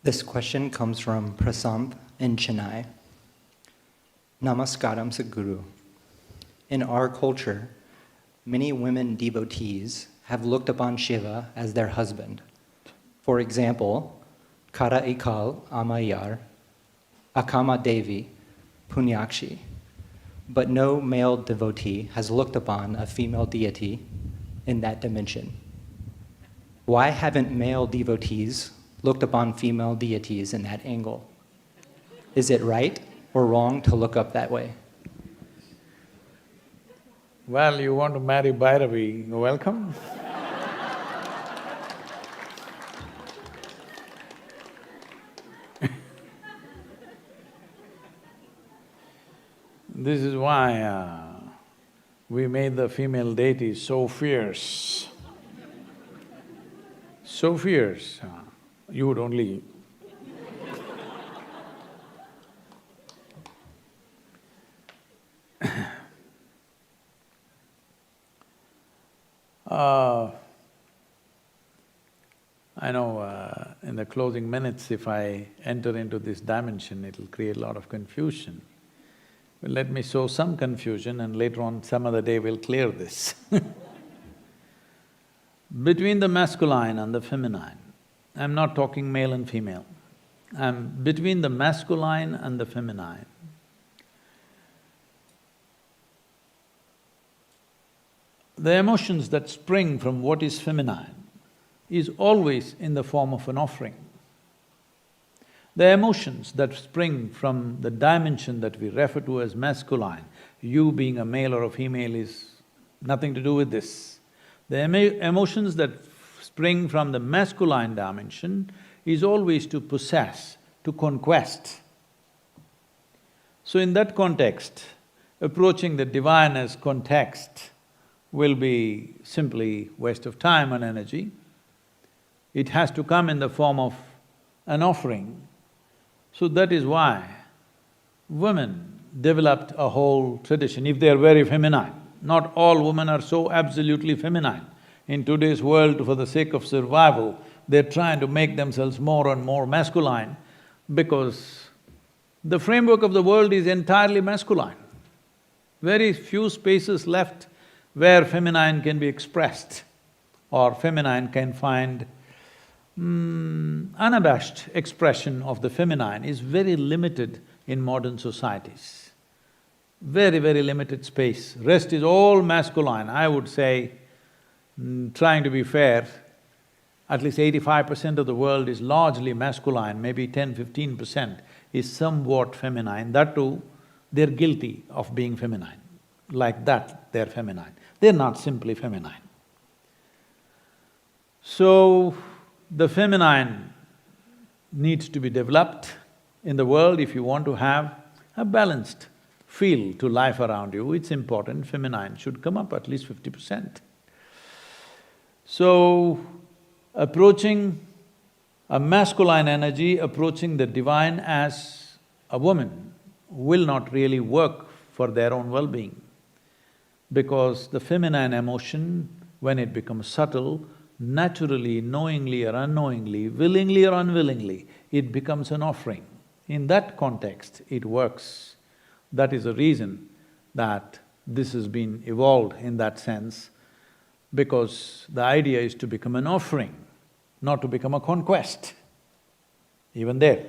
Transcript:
This question comes from Prasanth in Chennai. Namaskaram Sadhguru. In our culture, many women devotees have looked upon Shiva as their husband. For example, Kara Ikal Amayar, Akama Devi, Punyakshi. But no male devotee has looked upon a female deity in that dimension. Why haven't male devotees looked upon female deities in that angle? Is it right or wrong to look up that way? Well, you want to marry Bhairavi, you're welcome. This is why we made the female deities so fierce. So fierce, you would only… I know in the closing minutes, if I enter into this dimension, it'll create a lot of confusion. But let me sow some confusion and later on, some other day, we'll clear this. Between the masculine and the feminine, I'm not talking male and female, I'm between the masculine and the feminine. The emotions that spring from what is feminine is always in the form of an offering. The emotions that spring from the dimension that we refer to as masculine, you being a male or a female is nothing to do with this. The emotions that spring from the masculine dimension is always to possess, to conquest. So in that context, approaching the divine as context will be simply waste of time and energy. It has to come in the form of an offering. So that is why women developed a whole tradition, if they are very feminine. Not all women are so absolutely feminine. In today's world, for the sake of survival, they're trying to make themselves more and more masculine because the framework of the world is entirely masculine. Very few spaces left where feminine can be expressed or feminine can find unabashed expression of the feminine is very limited in modern societies. Very, very limited space. Rest is all masculine. I would say, trying to be fair, at least 85% of the world is largely masculine, maybe 10–15% is somewhat feminine. That too, they're guilty of being feminine. Like that, they're feminine. They're not simply feminine. So, the feminine needs to be developed in the world if you want to have a balanced feel to life around you. It's important, feminine should come up at least 50%. So, approaching a masculine energy, approaching the divine as a woman will not really work for their own well-being. Because the feminine emotion, when it becomes subtle, naturally, knowingly or unknowingly, willingly or unwillingly, it becomes an offering. In that context, it works. That is the reason that this has been evolved in that sense, because the idea is to become an offering, not to become a conquest, even there